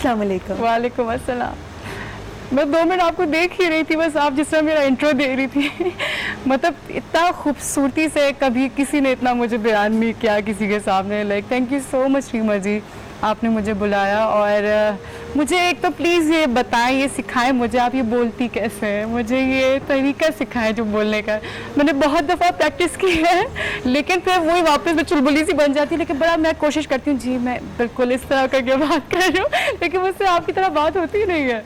अस्सलाम वालेकुम। वालेकुम अस्सलाम। मैं 2 मिनट आपको देख ही रही थी, बस आप जिस तरह मेरा इंट्रो दे रही थी मतलब इतना खूबसूरती से कभी किसी ने इतना मुझे बयान नहीं किया किसी के सामने। Like thank you so much Reema ji, आपने मुझे बुलाया। और मुझे एक तो प्लीज़ ये बताएं, ये सिखाएं मुझे, आप ये बोलती कैसे हैं, मुझे ये तरीका सिखाएं जो बोलने का। मैंने बहुत दफ़ा प्रैक्टिस की है लेकिन फिर वही वापस मैं चुलबुली सी बन जाती है। लेकिन बड़ा मैं कोशिश करती हूँ जी मैं बिल्कुल इस तरह करके बात कर रही हूँ, लेकिन मुझसे आपकी तरह बात होती ही नहीं है।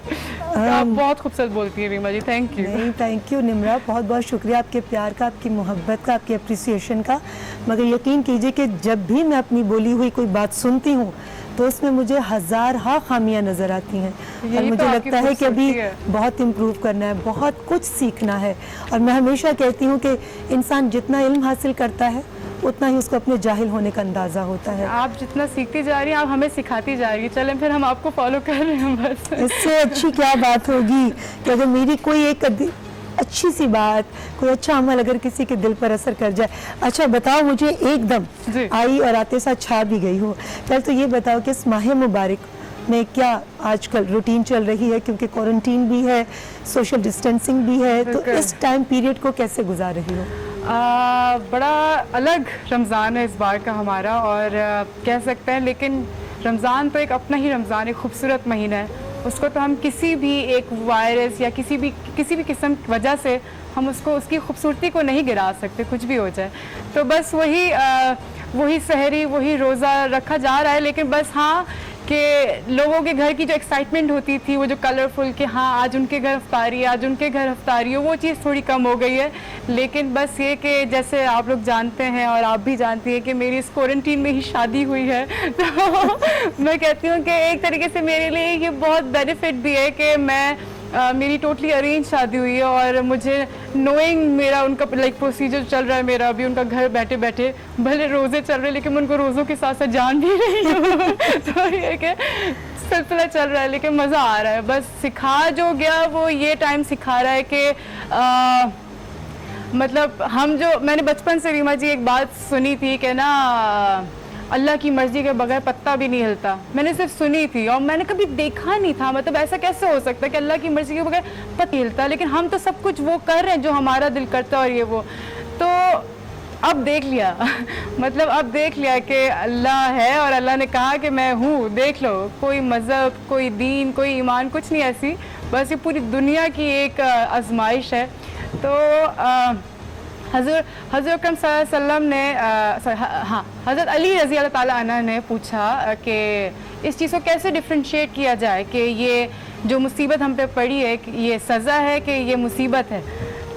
आप बहुत खूबसूरत बोलती हैं रीमा जी, थैंक यू। नहीं, थैंक यू निम्रा, बहुत बहुत शुक्रिया आपके प्यार का, आपकी मोहब्बत का, आपकी अप्रिसिएशन का। मगर यकीन कीजिए कि जब भी मैं अपनी बोली हुई कोई बात सुनती हूँ तो उसमें मुझे हज़ार खामियां नज़र आती हैं और मुझे लगता है कि अभी बहुत इम्प्रूव करना है, बहुत कुछ सीखना है। और मैं हमेशा कहती हूँ कि इंसान जितना इल्म हासिल करता है उतना ही उसको अपने जाहिल होने का अंदाज़ा होता है। आप जितना सीखती जा रही हैं, आप हमें सिखाती जा रही है। चलें फिर हम आपको फॉलो कर रहे हैं बस। इससे अच्छी क्या बात होगी कि अगर मेरी कोई एक अच्छी सी बात, कोई अच्छा अमल अगर किसी के दिल पर असर कर जाए। अच्छा बताओ, मुझे एकदम आई और आते साथ छा भी गई हो। पहले तो ये बताओ कि इस माह मुबारक में क्या आजकल रूटीन चल रही है, क्योंकि क्वारंटीन भी है, सोशल डिस्टेंसिंग भी है, तो इस टाइम पीरियड को कैसे गुजार रही हो? बड़ा अलग रमज़ान है इस बार का हमारा, और कह सकते हैं, लेकिन रमज़ान तो एक अपना ही रमज़ान, एक खूबसूरत महीना है। उसको तो हम किसी भी एक वायरस या किसी भी किस्म की वजह से हम उसको, उसकी खूबसूरती को नहीं गिरा सकते, कुछ भी हो जाए। तो बस वही सहरी, वही रोज़ा रखा जा रहा है। लेकिन बस हाँ कि लोगों के घर की जो एक्साइटमेंट होती थी, वो जो कलरफुल कि हाँ आज उनके घर अफ्तारी है, आज उनके घर अफ्तारी हो, वो चीज़ थोड़ी कम हो गई है। लेकिन बस ये कि जैसे आप लोग जानते हैं और आप भी जानती हैं कि मेरी इस क्वारंटीन में ही शादी हुई है तो मैं कहती हूँ कि एक तरीके से मेरे लिए ये बहुत बेनिफिट भी है कि मेरी टोटली अरेंज शादी हुई है और मुझे नोइंग मेरा उनका लाइक प्रोसीजर चल रहा है मेरा अभी उनका घर बैठे बैठे, भले रोज़े चल रहे हैं लेकिन मैं उनको रोज़ों के साथ साथ जान भी रही हूँ तो ये कि सिलसिला चल रहा है लेकिन मज़ा आ रहा है। बस सिखा जो गया वो ये टाइम सिखा रहा है कि मतलब हम जो, मैंने बचपन से रीमा जी एक बात सुनी थी कि ना अल्लाह की मर्जी के बगैर पत्ता भी नहीं हिलता। मैंने सिर्फ सुनी थी और मैंने कभी देखा नहीं था, मतलब ऐसा कैसे हो सकता है कि अल्लाह की मर्जी के बगैर पत्ता हिलता, लेकिन हम तो सब कुछ वो कर रहे हैं जो हमारा दिल करता है और ये वो। तो अब देख लिया मतलब अब देख लिया कि अल्लाह है और अल्लाह ने कहा कि मैं हूँ, देख लो। कोई मज़हब, कोई दीन, कोई ईमान, कुछ नहीं ऐसी, बस ये पूरी दुनिया की एक आजमाइश है। तो हज़रत अकरम सल्लल्लाहु अलैहि वसल्लम ने हाँ हज़रत अली रज़ी अल्लाह ताला अन्हु ने पूछा कि इस चीज़ को कैसे डिफ्रेंशिएट किया जाए कि ये जो मुसीबत हम पे पड़ी है ये सज़ा है कि ये मुसीबत है,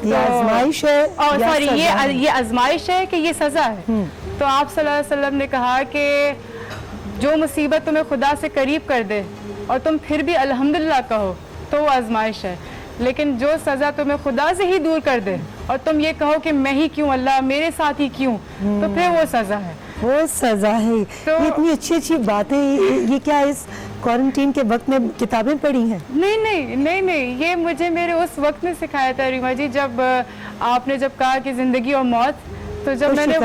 ये आजमाइश है, और सॉरी ये आजमाइश है कि ये सज़ा है। तो आप सल्लल्लाहु अलैहि वसल्लम ने कहा कि जो मुसीबत तुम्हें खुदा से करीब कर दे और तुम फिर भी अल्हम्दुलिल्लाह कहो तो वो आजमाइश है, लेकिन जो सज़ा तुम्हें खुदा से ही दूर कर दे और तुम ये कहो कि मैं ही क्यों, अल्लाह मेरे साथ ही क्यों, तो फिर वो सज़ा है, वो सज़ा है। तो ये इतनी अच्छी अच्छी बातें, ये क्या इस क्वारंटीन के वक्त में किताबें पढ़ी हैं? नहीं, ये मुझे मेरे उस वक्त में सिखाया था रीमा जी, जब आपने जब कहा कि ज़िंदगी और मौत, तो जब मैंने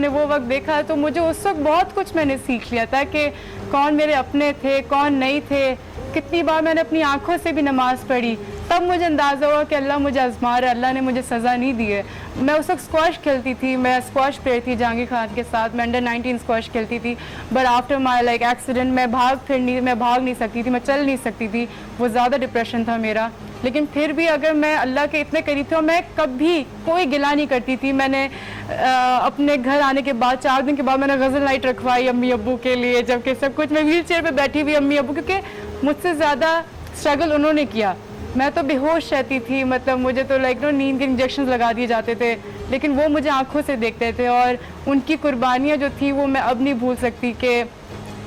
वो वक्त देखा तो मुझे उस वक्त बहुत कुछ मैंने सीख लिया था कि कौन मेरे अपने थे, कौन नहीं थे। कितनी बार मैंने अपनी आंखों से भी नमाज़ पढ़ी, तब मुझे अंदाज़ा हुआ कि अल्लाह मुझे आज़मा रहा है, अल्लाह ने मुझे सज़ा नहीं दी है। मैं उस वक्त स्क्वाश खेलती थी, मैं स्क्वाश प्लेयर थी जहांगीर खान के साथ, मैं अंडर-19 स्क्वाश खेलती थी, but after my like accident मैं भाग नहीं सकती थी, मैं चल नहीं सकती थी, वो ज़्यादा डिप्रेशन था मेरा। लेकिन फिर भी अगर मैं अल्लाह के इतने करीब थी और मैं कभी कोई गिला नहीं करती थी। मैंने अपने घर आने के बाद 4 दिन के बाद मैंने गज़ल नाइट रखवाई अम्मी अब्बू के लिए, जबकि सब कुछ मैं व्हील चेयर पर बैठी हुई अम्मी अब्बू, क्योंकि मुझसे ज़्यादा स्ट्रगल उन्होंने किया। मैं तो बेहोश रहती थी, मतलब मुझे तो लाइक नींद के इंजेक्शन लगा दिए जाते थे, लेकिन वो मुझे आंखों से देखते थे और उनकी कुर्बानियाँ जो थी वो मैं अब नहीं भूल सकती। कि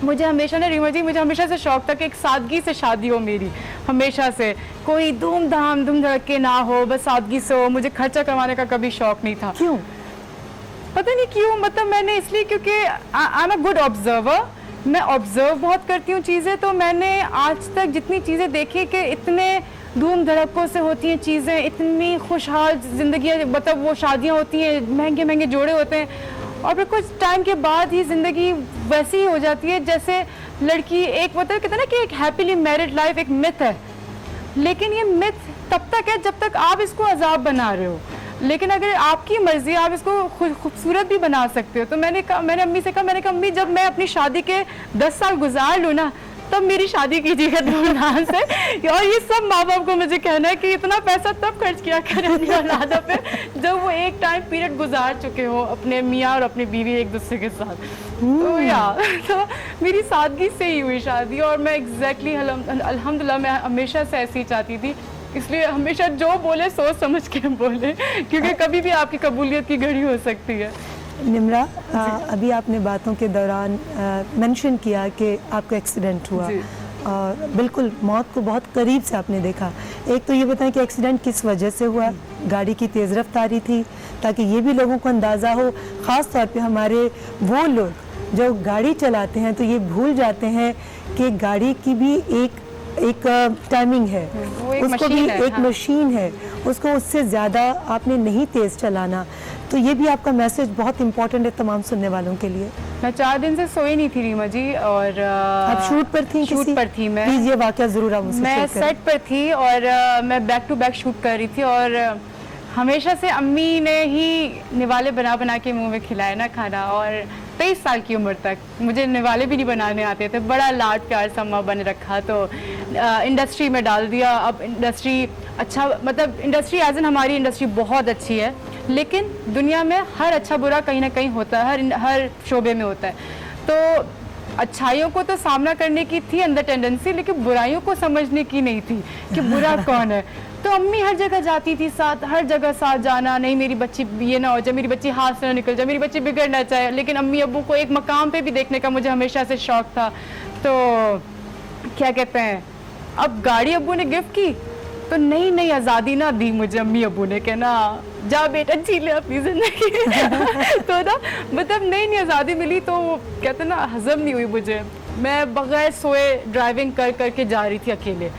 मुझे हमेशा ना रीमा जी, मुझे हमेशा से शौक था कि एक सादगी से शादी हो मेरी, हमेशा से कोई धूम धड़के ना हो, बस सादगी से हो। मुझे खर्चा करवाने का कभी शौक नहीं था। क्यों? पता नहीं क्यों, मतलब मैंने इसलिए क्योंकि आई एम अ गुड ऑब्जर्वर, मैं ऑब्जर्व बहुत करती हूँ चीज़ें। तो मैंने आज तक जितनी चीज़ें देखी कि इतने धूम धड़कों से होती हैं चीज़ें, इतनी खुशहाल ज़िंदगी, मतलब वो शादियाँ होती हैं, महंगे महंगे जोड़े होते हैं और फिर कुछ टाइम के बाद ही ज़िंदगी वैसी ही हो जाती है जैसे लड़की एक मतलब कहते हैं ना कि एक हैप्पीली मैरिड लाइफ एक मिथ है, लेकिन ये मिथ तब तक है जब तक आप इसको अजाब बना रहे हो। लेकिन अगर आपकी मर्जी, आप इसको खूबसूरत भी बना सकते हो। तो मैंने अम्मी से कहा, अम्मी जब मैं अपनी शादी के 10 साल गुजार लूँ ना, तब मेरी शादी कीजिएगा धूमधाम से। और ये सब माँ बाप को मुझे कहना है कि इतना पैसा तब खर्च किया करें अपनी औलादों पे जब वो एक टाइम पीरियड गुजार चुके हो अपने मियाँ और अपनी बीवी एक दूसरे के साथ। तो तो मेरी सादगी से ही हुई शादी, और मैं एग्जैक्टली अल्हम्दुलिल्लाह मैं हमेशा से ऐसी ही चाहती थी। इसलिए हमेशा जो बोले सोच समझ के बोले, क्योंकि कभी भी आपकी कबूलियत की घड़ी हो सकती है। निम्रा, अभी आपने बातों के दौरान मेंशन किया कि आपका एक्सीडेंट हुआ और बिल्कुल मौत को बहुत करीब से आपने देखा। एक तो ये बताएं कि एक्सीडेंट किस वजह से हुआ? गाड़ी की तेज़ रफ्तारी थी, ताकि ये भी लोगों को अंदाज़ा हो, ख़ास तौर पे हमारे वो लोग जो गाड़ी चलाते हैं तो ये भूल जाते हैं कि गाड़ी की भी एक टाइमिंग है, उसको भी एक मशीन है, उसको उससे ज़्यादा आपने नहीं तेज़ चलाना। तो ये भी आपका मैसेज बहुत इम्पोर्टेंट है तमाम सुनने वालों के लिए। मैं 4 दिन से सोई नहीं थी रीमा जी, और आप शूट पर थी? शूट पर थी मैं। प्लीज ये वाकया ज़रूर आप मुझसे शेयर मैं करें। सेट पर थी और मैं बैक टू बैक शूट कर रही थी, और हमेशा से अम्मी ने ही निवाले बना बना के मुंह में खिलाया ना खाना, और 23 साल की उम्र तक मुझे निवाले भी नहीं बनाने आते थे। बड़ा लाड प्यार सा अम्मा बन रखा, तो इंडस्ट्री में डाल दिया। अब इंडस्ट्री अच्छा, मतलब इंडस्ट्री एज एन हमारी इंडस्ट्री बहुत अच्छी है, लेकिन दुनिया में हर अच्छा बुरा कहीं ना कहीं होता है, हर शोबे में होता है। तो अच्छाइयों को तो सामना करने की थी अंदर टेंडेंसी, लेकिन बुराइयों को समझने की नहीं थी कि बुरा कौन है। तो अम्मी हर जगह जाती थी साथ, हर जगह साथ जाना, नहीं मेरी बच्ची ये ना हो जाए, मेरी बच्ची हाथ से ना निकल जाए, मेरी बच्ची बिगड़ ना जाए। लेकिन अम्मी अब्बू को एक मकाम पे भी देखने का मुझे हमेशा से शौक था। तो क्या कहते हैं, अब गाड़ी अब्बू ने गिफ्ट की तो नई नई आज़ादी ना दी मुझे अम्मी अब्बू ने, कहना जा बेटा जी ले अपनी जिंदगी। तो ना मतलब नई नई आज़ादी मिली, तो कहते ना हजम नहीं हुई मुझे। मैं बगैर सोए ड्राइविंग कर करके जा रही थी अकेले,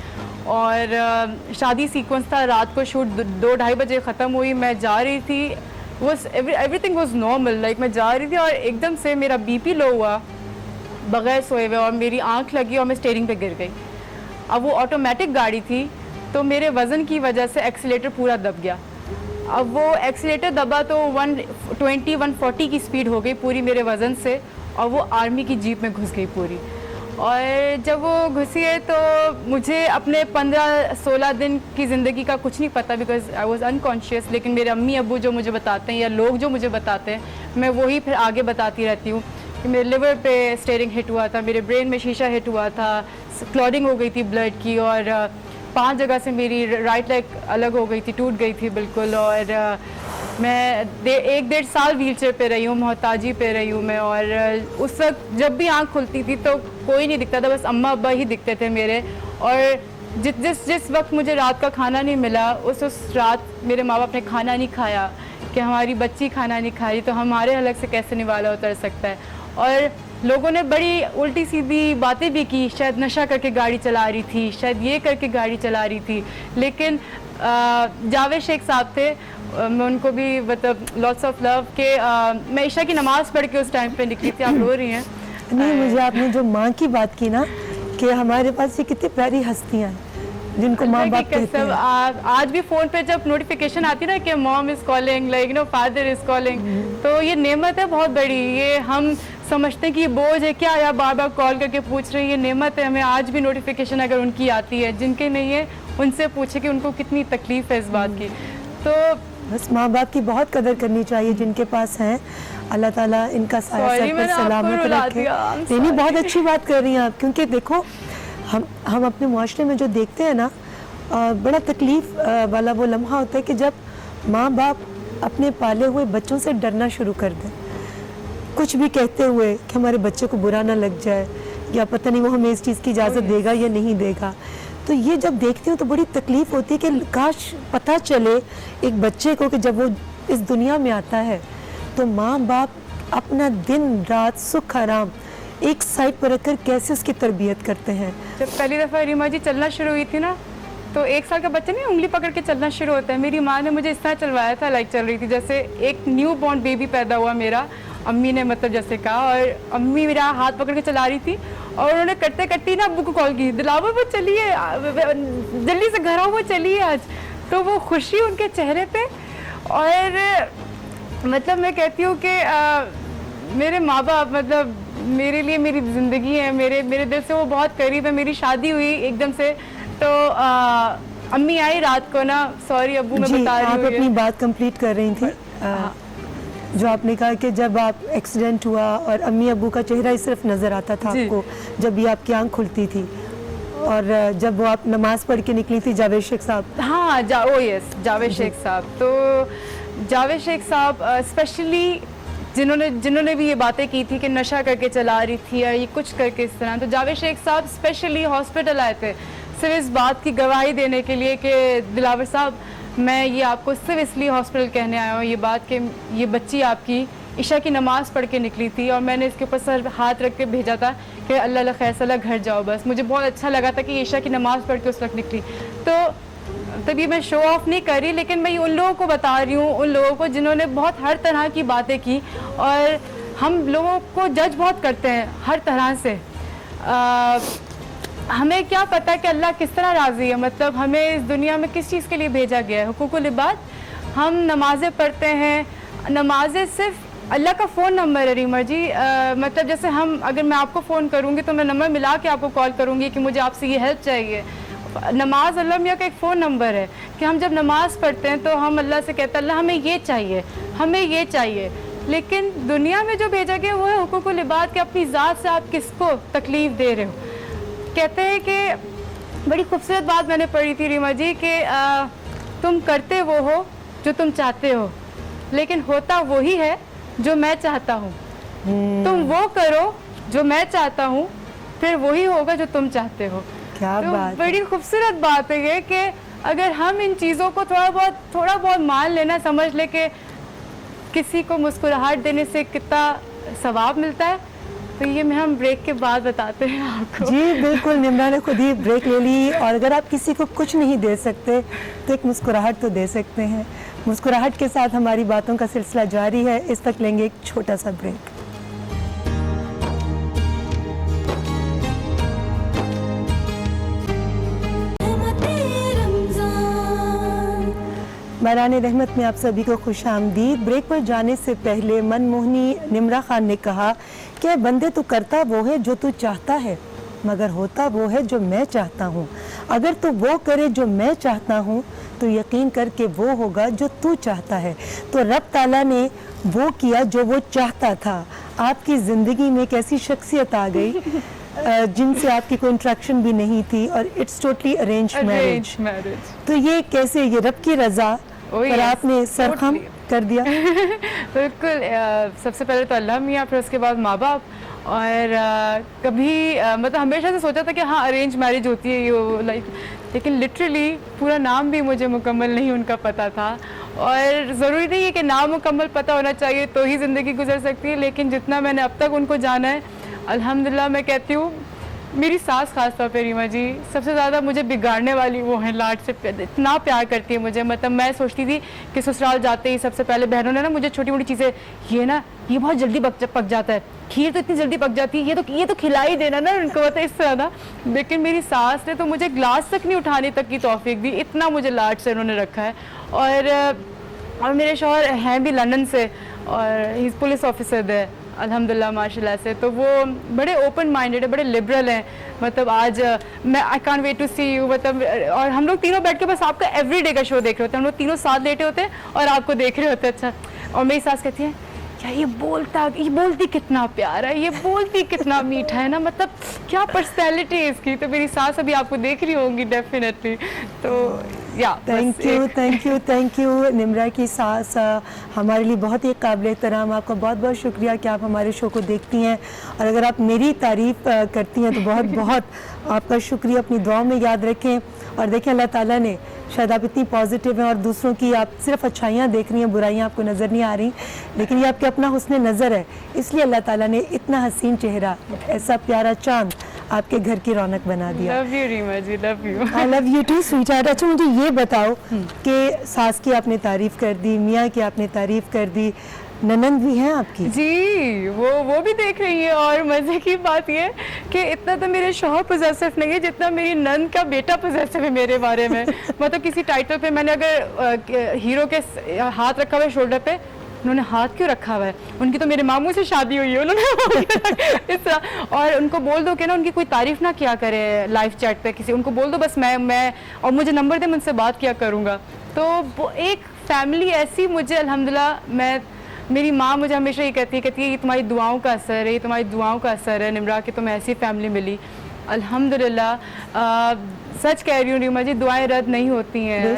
और शादी सीक्वेंस था, रात को शूट 2-2:30 बजे ख़त्म हुई। मैं जा रही थी, एवरीथिंग वाज नॉर्मल, लाइक मैं जा रही थी और एकदम से मेरा बीपी लो हुआ बगैर सोए हुए, और मेरी आंख लगी और मैं स्टीयरिंग पे गिर गई। अब वो ऑटोमेटिक गाड़ी थी, तो मेरे वज़न की वजह से एक्सीलेटर पूरा दब गया। अब वो एक्सीलेटर दबा तो 120-140 की स्पीड हो गई पूरी मेरे वज़न से, और वो आर्मी की जीप में घुस गई पूरी। और जब वो घुसी है तो मुझे अपने 15-16 दिन की ज़िंदगी का कुछ नहीं पता, बिकॉज आई वॉज अनकॉन्शियस। लेकिन मेरे अम्मी अब्बू जो मुझे बताते हैं या लोग जो मुझे बताते हैं, मैं वही फिर आगे बताती रहती हूँ कि मेरे लिवर पे स्टीयरिंग हिट हुआ था, मेरे ब्रेन में शीशा हिट हुआ था, क्लॉटिंग हो गई थी ब्लड की, और 5 जगह से मेरी राइट लेग अलग हो गई थी, टूट गई थी बिल्कुल। और मैं 1-1.5 साल व्हीलचेयर पे रही हूँ, मोहताजी पे रही हूँ मैं। और उस वक्त जब भी आँख खुलती थी तो कोई नहीं दिखता था, बस अम्मा अब्बा ही दिखते थे मेरे। और जिस वक्त मुझे रात का खाना नहीं मिला, उस रात मेरे माँ बाप ने खाना नहीं खाया कि हमारी बच्ची खाना नहीं खाई, तो हमारे हलक से कैसे निवाला उतर सकता है। और लोगों ने बड़ी उल्टी सीधी बातें भी की, शायद नशा करके गाड़ी चला रही थी, शायद ये करके गाड़ी चला रही थी। लेकिन जावेद शेख साहब थे, मैं उनको भी मतलब लॉट्स ऑफ लव के मैं ईशा की नमाज़ पढ़ के उस टाइम पे निकली थी। आप रो रही हैं? नहीं, मुझे आपने जो माँ की बात की ना, कि हमारे पास ये कितनी प्यारी हस्तियाँ हैं जिनको माँ बाप कहते हैं। आज भी फ़ोन पे जब नोटिफिकेशन आती है ना कि mom is calling, like no father is calling, तो ये नेमत है बहुत बड़ी। ये हम समझते हैं कि ये बोझ है क्या, या बार बार कॉल करके पूछ रही है, ये नेमत है। हमें आज भी नोटिफिकेशन अगर उनकी आती है, जिनके नहीं है उनसे पूछे कि उनको कितनी तकलीफ़ है इस बात की। तो बस माँ बाप की बहुत कदर करनी चाहिए जिनके पास हैं। अल्लाह ताला इनका साया सर पर सलामत रखे। नहीं, बहुत अच्छी बात कर रही हैं आप, क्योंकि देखो हम अपने मुआशरे में जो देखते हैं ना, बड़ा तकलीफ़ वाला वो लम्हा होता है कि जब माँ बाप अपने पाले हुए बच्चों से डरना शुरू कर दें, कुछ भी कहते हुए कि हमारे बच्चे को बुरा ना लग जाए, या पता नहीं वो हमें इस चीज़ की इजाज़त देगा या नहीं देगा। तो ये जब देखती हूँ तो बड़ी तकलीफ़ होती है कि काश पता चले एक बच्चे को कि जब वो इस दुनिया में आता है तो माँ बाप अपना दिन रात सुख आराम एक साइड पर रखकर कैसे उसकी तरबियत करते हैं। जब पहली दफ़ा रीमा जी चलना शुरू हुई थी ना, तो 1 साल का बच्चा नहीं उंगली पकड़ के चलना शुरू होता है, मेरी माँ ने मुझे इस तरह चलवाया था, लाइक चल रही थी जैसे एक न्यू बॉर्न बेबी पैदा हुआ मेरा, अम्मी ने मतलब जैसे कहा, और अम्मी मेरा हाथ पकड़ के चला रही थी और उन्होंने करते करते ना अब्बू को कॉल की, दिलावर वो चलिए, जल्दी से घर आओ, वो चलिए आज। तो वो खुशी उनके चेहरे पे, और मतलब मैं कहती हूँ कि मेरे माँ बाप मतलब मेरे लिए मेरी ज़िंदगी है, मेरे दिल से वो बहुत करीब है। मेरी शादी हुई एकदम से, तो अम्मी आई रात को ना, सॉरी अब्बू मैं बता रही आप हूँ अपनी बात कंप्लीट कर रही थी। जो आपने कहा कि जब आप एक्सीडेंट हुआ और अम्मी अब्बू का चेहरा ही सिर्फ नज़र आता था जी। आपको जब भी आपकी आंख खुलती थी, और जब वो आप नमाज पढ़ के निकली थी जावेद शेख साहब। हाँ यस, जावेद शेख साहब। तो जावेद शेख साहब स्पेशली जिन्होंने भी ये बातें की थी कि नशा करके चला रही थी या ये कुछ करके इस तरह, तो जावेद शेख साहब स्पेशली हॉस्पिटल आए थे सिर्फ इस बात की गवाही देने के लिए कि दिलावर साहब मैं ये आपको सिर्फ इसलिए हॉस्पिटल कहने आया हूँ ये बात कि ये बच्ची आपकी ईशा की नमाज़ पढ़ के निकली थी और मैंने इसके ऊपर सर हाथ रख के भेजा था कि अल्लाह खैर सला घर जाओ बस। मुझे बहुत अच्छा लगा था कि ईशा की नमाज़ पढ़ के उस वक्त निकली। तो तभी मैं शो ऑफ नहीं कर रही, लेकिन मैं उन लोगों को बता रही हूँ, उन लोगों को जिन्होंने बहुत हर तरह की बातें की, और हम लोगों को जज बहुत करते हैं हर तरह से। हमें क्या पता कि अल्लाह किस तरह राज़ी है, मतलब हमें इस दुनिया में किस चीज़ के लिए भेजा गया है। हुकूकुल इबाद, हम नमाज़ें पढ़ते हैं, नमाज़ें सिर्फ अल्लाह का फ़ोन नंबर है रीमा जी। मतलब जैसे हम, अगर मैं आपको फ़ोन करूँगी तो मैं नंबर मिला के आपको कॉल करूँगी कि मुझे आपसे ये हेल्प चाहिए। नमाज अल्लाह मियाँ का एक फ़ोन नंबर है कि हम जब नमाज़ पढ़ते हैं तो हम अल्लाह से कहते हैं अल्लाह हमें ये चाहिए, हमें ये चाहिए। लेकिन दुनिया में जो भेजा गया वो है हुकूकुल इबाद कि अपनी ज़ात से आप किसको तकलीफ़ दे रहे हो। कहते हैं कि बड़ी खूबसूरत बात मैंने पढ़ी थी रीमा जी कि तुम करते वो हो जो तुम चाहते हो, लेकिन होता वही है जो मैं चाहता हूँ। तुम वो करो जो मैं चाहता हूँ, फिर वही होगा जो तुम चाहते हो। क्या तो बात बड़ी खूबसूरत बात है ये कि अगर हम इन चीज़ों को थोड़ा बहुत मान लेना, समझ ले कि किसी को मुस्कुराहट देने से कितना सवाब मिलता है, तो ये हम ब्रेक के बाद बताते हैं आपको। जी बिल्कुल, निम्रा ने खुद ही ब्रेक ले ली। और अगर आप किसी को कुछ नहीं दे सकते तो एक मुस्कुराहट तो दे सकते हैं। मुस्कुराहट के साथ हमारी बातों का सिलसिला जारी है। इस वक्त लेंगे एक छोटा सा ब्रेक। बहरान रहमत में आप सभी को खुश आमदीद। ब्रेक पर जाने से पहले मनमोहनी निम्रा खान ने कहा कि बंदे तू करता वो है जो तू चाहता है, मगर होता वो है जो मैं चाहता हूँ। अगर तू वो करे जो मैं चाहता हूँ तो यकीन करके वो होगा जो तू चाहता है। तो रब ताला ने वो किया जो वो चाहता था। आपकी ज़िंदगी में एक ऐसी शख्सियत आ गई जिनसे आपकी कोई इंट्रैक्शन भी नहीं थी, और इट्स टोटली अरेंज मैरिज। तो ये कैसे, ये रब की रज़ा पर आपने सरखम कर दिया? बिल्कुल। सबसे पहले तो अल्लाह मियाँ, फिर उसके बाद माँ बाप। और कभी मतलब हमेशा से सोचा था कि हाँ अरेंज मैरिज होती है ये लाइक, लेकिन लिटरली पूरा नाम भी मुझे मुकम्मल नहीं उनका पता था। और ज़रूरी नहीं है कि नाम मुकम्मल पता होना चाहिए तो ही ज़िंदगी गुजर सकती है, लेकिन जितना मैंने अब तक उनको जाना है अल्हम्दुलिल्लाह, मैं कहती हूँ मेरी सास खास तौर पे रीमा जी सबसे ज़्यादा मुझे बिगाड़ने वाली वो है। लाड से इतना प्यार करती है मुझे। मतलब मैं सोचती थी कि ससुराल जाते ही सबसे पहले बहनों ने ना मुझे छोटी मोटी चीज़ें, ये बहुत जल्दी पक जाता है, खीर तो इतनी जल्दी पक जाती है, ये तो खिला ही देना ना उनको, मतलब इस तरह ना। लेकिन मेरी सास ने तो मुझे ग्लास तक नहीं उठाने तक की तौफीक दी, इतना मुझे लाड से उन्होंने रखा है। और मेरे शौहर हैं भी लंदन से और ही पुलिस ऑफिसर है अल्हम्दुलिल्लाह माशाल्लाह से, तो वो बड़े ओपन माइंडेड है, बड़े लिबरल हैं। मतलब आज मैं I can't wait to see you, मतलब और हम लोग तीनों बैठ के बस आपका एवरीडे का शो देख रहे होते हैं, हम लोग तीनों साथ लेटे होते हैं और आपको देख रहे होते हैं। अच्छा, और मेरी सास कहती है क्या ये बोलती कितना प्यारा है, ये बोलती कितना मीठा है ना, मतलब क्या पर्सनैलिटी है इसकी। तो मेरी सास अभी आपको देख रही होंगी डेफिनेटली। तो या थैंक यू निम्रा की सास हमारे लिए बहुत ही काबिल एहतराम। आपका बहुत बहुत शुक्रिया कि आप हमारे शो को देखती हैं, और अगर आप मेरी तारीफ़ करती हैं तो बहुत बहुत आपका शुक्रिया। अपनी दुआ में याद रखें, और देखें अल्लाह ताला ने, शायद आप इतनी पॉजिटिव हैं और दूसरों की आप सिर्फ अच्छाइयाँ देख रही हैं, बुराइयाँ आपको नज़र नहीं आ रही, लेकिन ये आपके अपना हुस्न नज़र है, इसलिए अल्लाह ताला ने इतना हसीन चेहरा, ऐसा प्यारा चांद आपके घर की रौनक बना दिया। Love you Reema ji, love you. I love you too sweetheart. अच्छा मुझे ये बताओ कि सास की आपने तारीफ़ कर दी, मियाँ की आपने तारीफ़ कर दी, ननंद भी हैं आपकी? जी, वो भी देख रही है। और मज़े की बात ये कि इतना तो मेरे शौहर पोजेसिव नहीं है जितना मेरी नंद का बेटा पोजेसिव है मेरे बारे में। मतलब किसी टाइटल पे मैंने अगर हीरो के हाथ रखा हुआ है शोल्डर पे, उन्होंने हाथ क्यों रखा हुआ है? उनकी तो मेरे मामू से शादी हुई है, उन्होंने इस तरह। और उनको बोल दो कि ना उनकी कोई तारीफ ना किया करे लाइव चैट पे किसी, उनको बोल दो बस मैं और मुझे नंबर दे, मैं उनसे बात किया करूँगा। तो वो एक फैमिली ऐसी मुझे अल्हम्दुलिल्लाह, मेरी माँ मुझे हमेशा ये कहती है ये तुम्हारी दुआओं का असर है, ये तुम्हारी दुआओं का असर है निम्रा, कि तुम्हें ऐसी फैमिली मिली। अल्हम्दुलिल्लाह सच कह रही हूँ रीमा जी, दुआएं रद्द नहीं होती हैं।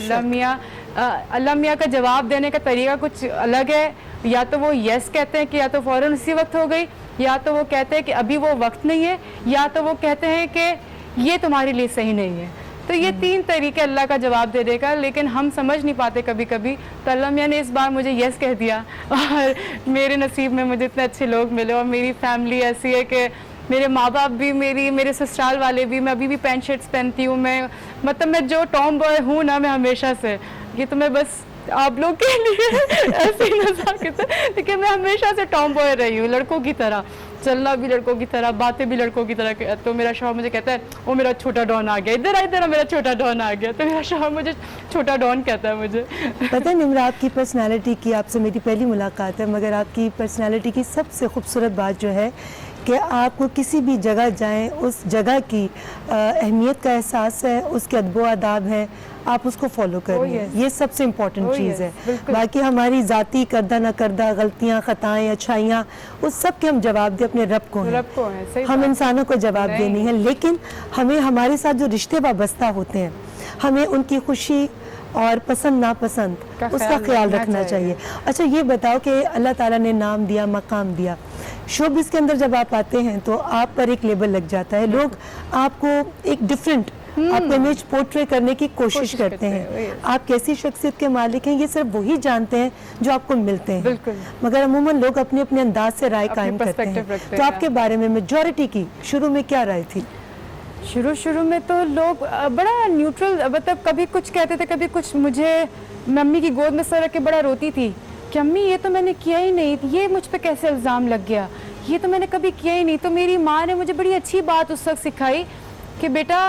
अल्लाह मियाँ का जवाब देने का तरीका कुछ अलग है। या तो वो यस कहते हैं कि या तो फ़ौरन उसी वक्त हो गई, या तो वो कहते हैं कि अभी वो वक्त नहीं है, या तो वो कहते हैं कि ये तुम्हारे लिए सही नहीं है। तो ये 3 तरीके अल्लाह का जवाब दे देगा, लेकिन हम समझ नहीं पाते कभी कभी। तो अल्लाह मियाँ ने इस बार मुझे यस कह दिया और मेरे नसीब में मुझे इतने अच्छे लोग मिले। और मेरी फैमिली ऐसी है कि मेरे माँ बाप भी, मेरे ससुराल वाले भी, मैं अभी भी पैंट शर्ट्स पहनती हूँ। मैं जो टॉम बॉय हूँ ना, मैं हमेशा से, ये तो मैं बस आप लोग के लिए ऐसे ही नज़ाकत है, लेकिन मैं हमेशा से टॉम बॉय रही हूँ, लड़कों की तरह चलना भी लड़कों की तरह, बातें भी लड़कों की तरह। तो मेरा शौहर मुझे कहता है वो मेरा छोटा डॉन आ गया, इधर मेरा छोटा डॉन आ गया। तो मेरा शौहर मुझे छोटा डॉन कहता है मुझे। पता है निम्रा, आपकी पर्सनालिटी की, आपसे मेरी पहली मुलाकात है, मगर आपकी पर्सनालिटी की सबसे खूबसूरत बात जो है कि आपको किसी भी जगह जाएं, उस जगह की अहमियत का एहसास है, उसके अदब आदाब हैं, आप उसको फॉलो कर रही हैं। ये सबसे इम्पोर्टेंट चीज़ है। बाकी हमारी ज़ाती करदा न करदा, गलतियाँ, ख़ताएँ, अच्छाइयाँ, उस सब के हम जवाब दे अपने रब को हैं। हम इंसानों को जवाब देनी है, लेकिन हमें हमारे साथ जो रिश्ते वाबस्ता होते हैं, हमें उनकी खुशी और पसंद नापसंद उसका ख्याल रखना चाहिए। अच्छा ये बताओ कि अल्लाह ताला ने नाम दिया, मकाम दिया, शोबिज़ के अंदर जब आप आते हैं तो आप पर एक लेबल लग जाता है, लोग आपको एक डिफरेंट आपको इमेज पोर्ट्रे करने की कोशिश करते हैं। आप कैसी शख्सियत के मालिक हैं ये सिर्फ वही जानते हैं जो आपको मिलते हैं, मगर अमूमन लोग अपने अपने अंदाज से राय कायम करते हैं। तो आपके बारे में मेजॉरिटी की शुरू में क्या राय थी? शुरू में तो लोग बड़ा न्यूट्रल, मतलब कभी कुछ कहते थे, कभी कुछ। मुझे मम्मी की गोद में सर रख के बड़ा रोती थी कि अम्मी ये तो मैंने किया ही नहीं, ये मुझ पे कैसे इल्ज़ाम लग गया, ये तो मैंने कभी किया ही नहीं। तो मेरी माँ ने मुझे बड़ी अच्छी बात उस वक्त सिखाई कि बेटा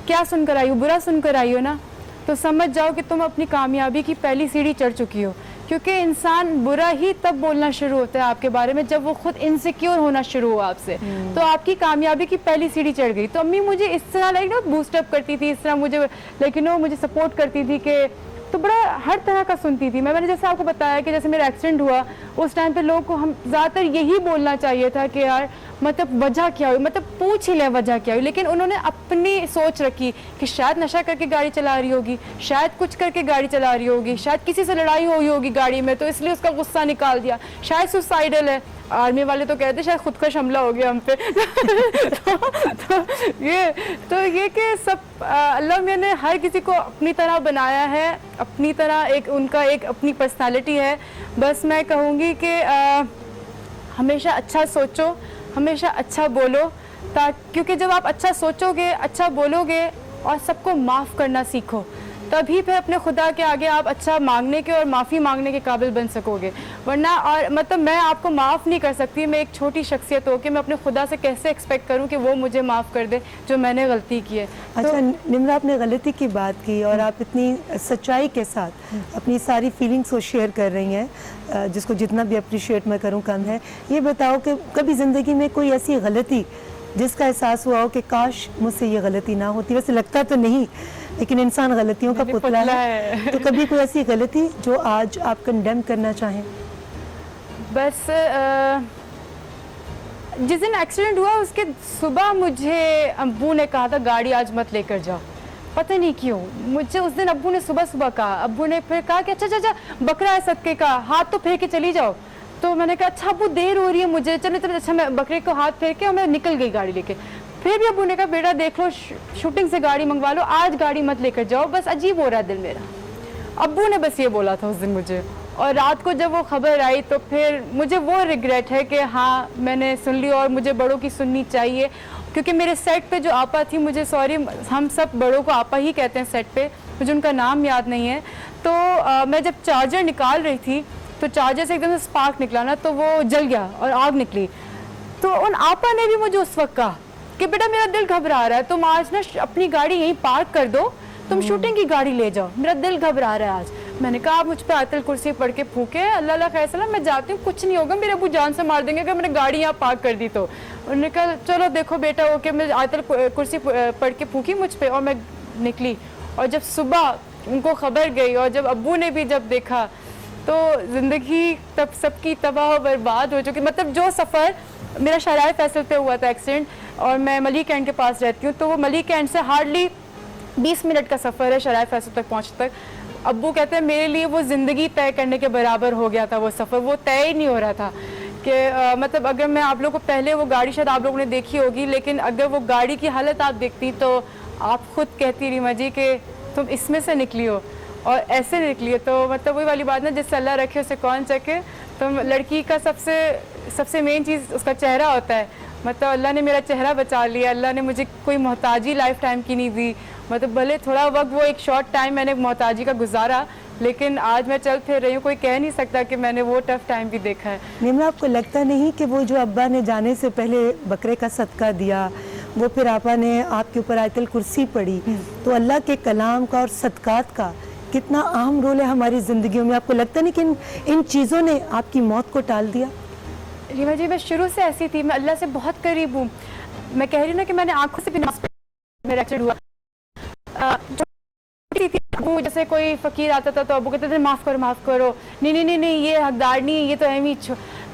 क्या सुनकर आई हो, बुरा सुनकर आई हो ना, तो समझ जाओ कि तुम अपनी कामयाबी की पहली सीढ़ी चढ़ चुकी हो। क्योंकि इंसान बुरा ही तब बोलना शुरू होता है आपके बारे में जब वो खुद इनसिक्योर होना शुरू हुआ आपसे। तो आपकी कामयाबी की पहली सीढ़ी चढ़ गई। तो अम्मी मुझे इस तरह बूस्टअप करती थी, इस तरह मुझे मुझे सपोर्ट करती थी कि, तो बड़ा हर तरह का सुनती थी। मैंने जैसे आपको बताया कि जैसे मेरा एक्सीडेंट हुआ उस टाइम पे लोगों को हम ज़्यादातर यही बोलना चाहिए था कि यार मतलब वजह क्या हुई, मतलब पूछ ही ले वजह क्या हुई, लेकिन उन्होंने अपनी सोच रखी कि शायद नशा करके गाड़ी चला रही होगी, शायद कुछ करके गाड़ी चला रही होगी, शायद किसी से लड़ाई हुई होगी गाड़ी में तो इसलिए उसका गुस्सा निकाल दिया, शायद सुसाइडल है। आर्मी वाले तो कहते शायद खुदकश हमला हो गया हम पे। तो ये कि सब अल्लाह मियां ने हर किसी को अपनी तरह बनाया है, अपनी तरह एक उनका एक अपनी पर्सनालिटी है। बस मैं कहूँगी कि हमेशा अच्छा सोचो, हमेशा अच्छा बोलो, क्योंकि जब आप अच्छा सोचोगे, अच्छा बोलोगे और सबको माफ़ करना सीखो, तभी फिर अपने खुदा के आगे आप अच्छा मांगने के और माफ़ी मांगने के काबिल बन सकोगे। वरना और मतलब मैं आपको माफ़ नहीं कर सकती, मैं एक छोटी शख्सियत हो कि मैं अपने खुदा से कैसे एक्सपेक्ट करूं कि वो मुझे माफ़ कर दे जो मैंने गलती की है। अच्छा तो, निम्रा आपने गलती की बात की और आप इतनी सच्चाई के साथ अपनी सारी फीलिंग्स को शेयर कर रही हैं, जिसको जितना भी अप्रिशिएट मैं करूँ कम है। ये बताओ कि कभी ज़िंदगी में कोई ऐसी गलती जिसका एहसास हुआ हो कि काश मुझसे ये गलती ना होती? वैसे लगता तो नहीं, लेकिन इंसान गलतियों का पुतला है। तो कभी कोई ऐसी गलती जो आज आप कंडेम करना चाहें? बस जिस दिन एक्सीडेंट हुआ उसके सुबह मुझे अब्बू ने कहा था गाड़ी आज मत लेकर जाओ। पता नहीं क्यों मुझे उस दिन अब्बू ने सुबह कहा। अब्बू ने फिर कहा कि अच्छा बकरा है सदके का, हाथ तो फेर के चली जाओ। तो मैंने कहा अच्छा अब्बू देर हो रही है मुझे, चलो अच्छा मैं बकरे को हाथ फेर के और मैं निकल गई गाड़ी लेके। फिर भी अब्बू ने कहा बेटा देख लो शूटिंग से गाड़ी मंगवा लो, आज गाड़ी मत लेकर जाओ, बस अजीब हो रहा है दिल मेरा। अब्बू ने बस ये बोला था उस दिन मुझे। और रात को जब वो खबर आई तो फिर मुझे वो रिग्रेट है कि हाँ मैंने सुन ली और मुझे बड़ों की सुननी चाहिए। क्योंकि मेरे सेट पे जो आपा थी, मुझे सॉरी हम सब बड़ों को आपा ही कहते हैं सेट पे, मुझे उनका नाम याद नहीं है। तो मैं जब चार्जर निकाल रही थी तो चार्जर से एकदम से स्पार्क निकला ना, तो वो जल गया और आग निकली। तो उन आपा ने भी मुझे उस वक्त कहा कि बेटा मेरा दिल घबरा रहा है, तुम आज ना अपनी गाड़ी यहीं पार्क कर दो, तुम शूटिंग की गाड़ी ले जाओ, मेरा दिल घबरा रहा है आज। मैंने कहा आप मुझ पर आयतल कुर्सी पढ़ के फूके, अल्लाह अल्लाह खैर सलाम, मैं जाती हूँ, कुछ नहीं होगा, मेरे अबू जान से मार देंगे अगर मैंने गाड़ी यहाँ पार्क कर दी तो। उन्होंने कहा चलो देखो बेटा ओके, मैं आयतल कुर्सी पढ़ के फूकी मुझ पर और मैं निकली। और जब सुबह उनको खबर गई और जब अब्बू ने भी जब देखा तो ज़िंदगी तब सबकी तबाह बर्बाद हो चुकी। मतलब जो सफ़र मेरा शराय फैसल पे हुआ था एक्सीडेंट, और मैं मलिक कैंट के पास रहती हूँ, तो वो मलिक कैंट से हार्डली 20 मिनट का सफ़र है शराय फैसल तक पहुँचने तक। अब्बू कहते हैं मेरे लिए वो ज़िंदगी तय करने के बराबर हो गया था, वो सफ़र वो तय ही नहीं हो रहा था कि मतलब अगर मैं आप लोगों को पहले वो गाड़ी शायद आप लोगों ने देखी होगी, लेकिन अगर वो गाड़ी की हालत आप देखती तो आप खुद कहती रीमा जी कि तुम इसमें से निकली हो और ऐसे निकली हो। तो मतलब वही वाली बात ना, जिससे अल्लाह रखे उसे कौन चखे। तो लड़की का सबसे मेन चीज़ उसका चेहरा होता है। मतलब अल्लाह ने मेरा चेहरा बचा लिया, अल्लाह ने मुझे कोई मोहताजी लाइफ टाइम की नहीं दी। मतलब भले थोड़ा वक्त वो एक शॉर्ट टाइम मैंने मोहताजी का गुजारा, लेकिन आज मैं चल फिर रही हूँ, कोई कह नहीं सकता कि मैंने वो टफ टाइम भी देखा है। निम्रा, आपको लगता नहीं कि वो जो अब्बा ने जाने से पहले बकरे का सदका दिया, वो फिर आपा ने आपके ऊपर आयतल कुर्सी पढ़ी, तो अल्लाह के कलाम का और सदकात का कितना अहम रोल है हमारी ज़िंदगियों में? आपको लगता नहीं कि इन चीज़ों ने आपकी मौत को टाल दिया? रीमा जी मैं शुरू से ऐसी थी, मैं अल्लाह से बहुत करीब हूँ। मैं कह रही हूँ ना कि मैंने आंखों से भी मेरा एक्सीडेंट हुआ। अबू जैसे कोई फ़कीर आता था तो अबू कहते थे माफ़ करो, नहीं ये हकदार नहीं, ये तो अहमी।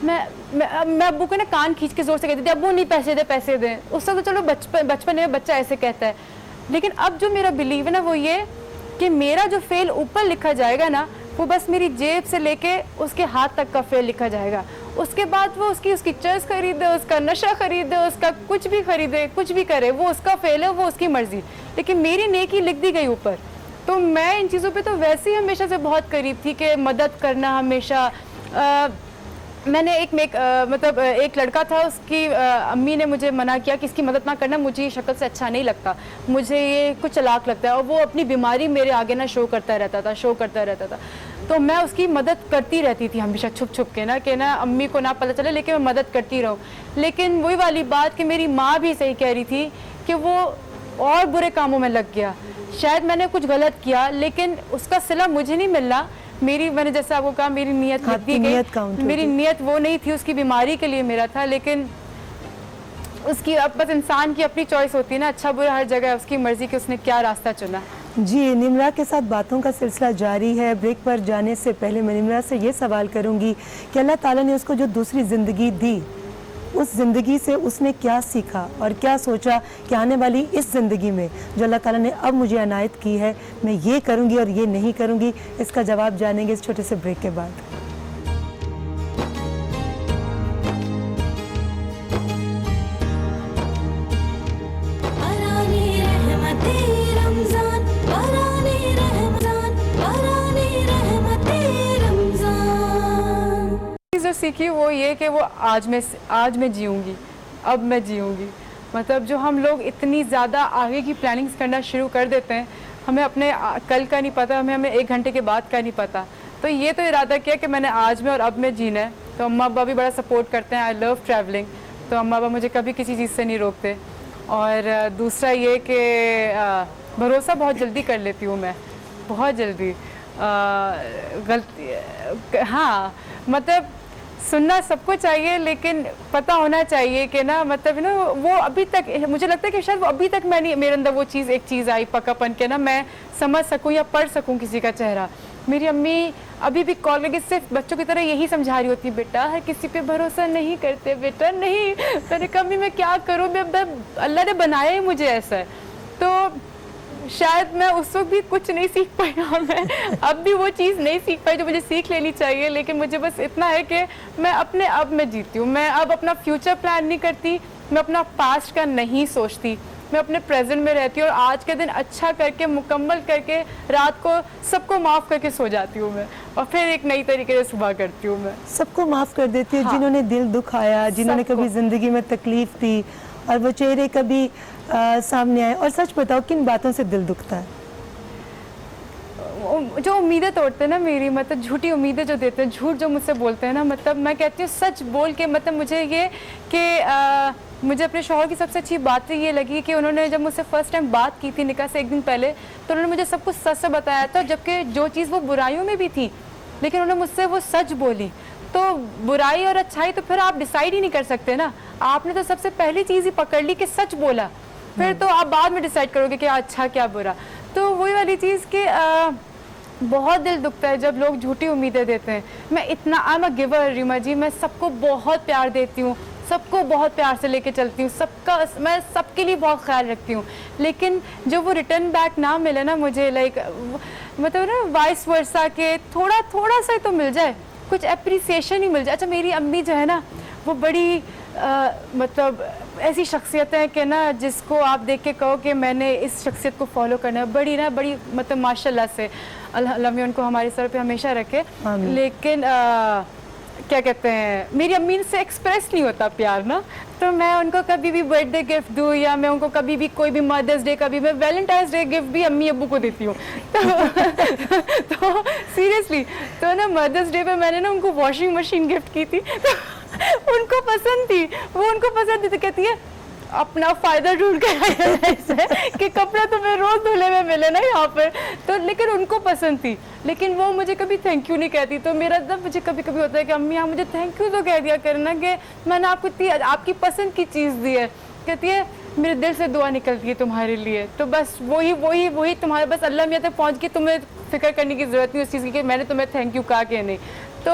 मैं अब्बू को ना कान खींच के ज़ोर से कहती थी अब्बू नहीं पैसे दे। उससे तो चलो बचपन में बच्चा ऐसे कहता है, लेकिन अब जो मेरा बिलीव है ना वो ये कि मेरा जो फेल ऊपर लिखा जाएगा ना, वो बस मेरी जेब से लेके उसके हाथ तक का फेल लिखा जाएगा। उसके बाद वो उसकी चर्च खरीदे, उसका नशा खरीदे, उसका कुछ भी खरीदे, कुछ भी करे, वो उसका फेल है, वो उसकी मर्जी, लेकिन मेरी नेकी लिख दी गई ऊपर। तो मैं इन चीज़ों पे तो वैसे ही हमेशा से बहुत करीब थी कि मदद करना हमेशा। मैंने मतलब एक लड़का था, उसकी अम्मी ने मुझे मना किया कि इसकी मदद ना करना, मुझे ये शक्ल से अच्छा नहीं लगता, मुझे ये कुछ चालाक लगता है, और वो अपनी बीमारी मेरे आगे ना शो करता रहता था। तो मैं उसकी मदद करती रहती थी हमेशा छुप के ना, कि ना अम्मी को ना पता चले, लेकिन मैं मदद करती रहूँ। लेकिन वही वाली बात कि मेरी माँ भी सही कह रही थी कि वो और बुरे कामों में लग गया। शायद मैंने कुछ गलत किया, लेकिन उसका सिला मुझे नहीं मिलना। मैंने जैसे आपको कहा मेरी नीयत लिख दी गई, मेरी नीयत वो नहीं थी, उसकी बीमारी के लिए मेरा था। लेकिन उसकी अब बस इंसान की अपनी चॉइस होती है ना, अच्छा बुरा हर जगह उसकी मर्जी कि उसने क्या रास्ता चुना। जी, निम्रा के साथ बातों का सिलसिला जारी है। ब्रेक पर जाने से पहले मैं निम्रा से ये सवाल करूंगी कि अल्लाह ताला ने उसको जो दूसरी ज़िंदगी दी, उस ज़िंदगी से उसने क्या सीखा और क्या सोचा कि आने वाली इस ज़िंदगी में जो अल्लाह ताला ने अब मुझे अनायत की है, मैं ये करूँगी और ये नहीं करूँगी। इसका जवाब जानेंगे इस छोटे से ब्रेक के बाद। जो सीखी वो ये कि वो आज मैं जीऊँगी, अब मैं जीऊँगी। मतलब जो हम लोग इतनी ज़्यादा आगे की प्लानिंग्स करना शुरू कर देते हैं, हमें अपने कल का नहीं पता, हमें 1 घंटे के बाद का नहीं पता। तो ये तो इरादा किया कि मैंने आज में और अब में जीना है। तो अम्मा अब्बा भी बड़ा सपोर्ट करते हैं, आई लव ट्रैवलिंग, तो अम्मा अब्बा मुझे कभी किसी चीज़ से नहीं रोकते। और दूसरा ये कि भरोसा बहुत जल्दी कर लेती हूँ मैं, बहुत जल्दी। गलती हाँ, मतलब सुनना सबको चाहिए, लेकिन पता होना चाहिए कि ना, मतलब ना वो अभी तक मुझे लगता है कि शायद वो अभी तक मेरे अंदर वो एक चीज़ आई पकापन के ना, मैं समझ सकूं या पढ़ सकूं किसी का चेहरा। मेरी अम्मी अभी भी कॉल करके सिर्फ बच्चों की तरह यही समझा रही होती, बेटा हर किसी पे भरोसा नहीं करते बेटा, नहीं। मैंने कहा मैं क्या करूँ, मैं अल्लाह ने बनाया ही मुझे ऐसा है। तो शायद मैं उस वक्त भी कुछ नहीं सीख पाई, मैं अब भी वो चीज़ नहीं सीख पाई जो मुझे सीख लेनी चाहिए। लेकिन मुझे बस इतना है कि मैं अपने अब में जीती हूँ, मैं अब अपना फ्यूचर प्लान नहीं करती, मैं अपना पास्ट का नहीं सोचती, मैं अपने प्रेजेंट में रहती हूँ और आज के दिन अच्छा करके मुकम्मल करके रात को सबको माफ़ करके सो जाती हूँ मैं, और फिर एक नई तरीके से सुबह करती हूँ मैं। सबको माफ़ कर देती है। हाँ। जिन्होंने दिल दुखाया, जिन्होंने कभी ज़िंदगी में तकलीफ़ दी और वो चेहरे कभी सामने आए। और सच बताओ किन बातों से दिल दुखता है? जो उम्मीदें तोड़ते हैं ना मेरी, मतलब झूठी उम्मीदें जो देते हैं, झूठ जो मुझसे बोलते हैं ना, मतलब मैं कहती हूँ सच बोल के, मतलब मुझे ये कि मुझे अपने शौहर की सबसे अच्छी बात ये लगी कि उन्होंने जब मुझसे फर्स्ट टाइम बात की थी निकाह से एक दिन पहले, तो उन्होंने मुझे सब कुछ सच से बताया था, जबकि जो चीज़ वो बुराइयों में भी थी, लेकिन उन्होंने मुझसे वो सच बोली। तो बुराई और अच्छाई तो फिर आप डिसाइड ही नहीं कर सकते ना, आपने तो सबसे पहली चीज़ ही पकड़ ली कि सच बोला, फिर तो आप बाद में डिसाइड करोगे क्या अच्छा क्या बुरा। तो वही वाली चीज़ कि बहुत दिल दुखता है जब लोग झूठी उम्मीदें देते हैं। मैं इतना, I am a giver Reema ji, मैं सबको बहुत प्यार देती हूँ, सबको बहुत प्यार से लेके चलती हूँ, सबका, मैं सबके लिए बहुत ख्याल रखती हूँ, लेकिन जो वो रिटर्न बैक ना मिले ना मुझे, लाइक मतलब ना वाइस वर्सा के थोड़ा थोड़ा सा ही तो मिल जाए, कुछ अप्रिसिएशन ही मिल जाए। अच्छा मेरी अम्मी जो है ना वो बड़ी मतलब ऐसी शख्सियत है कि ना जिसको आप देख के कहो कि मैंने इस शख्सियत को फॉलो करना है, बड़ी ना बड़ी मतलब माशाल्लाह से, अल्लाह उनको हमारे सर पे हमेशा रखे। लेकिन क्या कहते हैं, मेरी अम्मी से एक्सप्रेस नहीं होता प्यार ना, तो मैं उनको कभी भी बर्थडे गिफ्ट दूँ या मैं उनको कभी भी कोई भी मदर्स डे, कभी मैं वैलेंटाइंस डे गिफ्ट भी अम्मी अब्बू को देती हूँ। तो सीरियसली, तो ना मदर्स डे पे मैंने ना उनको वॉशिंग मशीन गिफ्ट की थी, तो उनको पसंद थी, वो उनको पसंद थी, तो कहती है अपना फ़ायदा ढूंढ कर आया है कि कपड़ा तो मैं रोज़ धुले में मिले ना यहाँ पर, तो लेकिन उनको पसंद थी, लेकिन वो मुझे कभी थैंक यू नहीं कहती। तो मेरा जब मुझे कभी कभी होता है कि अम्मी आप मुझे थैंक यू तो कह दिया करना कि मैंने आपको इतनी आपकी पसंद की चीज़ दी है। कहती है मेरे दिल से दुआ निकलती है तुम्हारे लिए, तो बस वही वही वही तुम्हारे, बस अल्लाह मियाँ तक पहुँच के तुम्हें फिक्र करने की ज़रूरत नहीं उस चीज़ की कि मैंने तुम्हें थैंक यू कहा कि नहीं। तो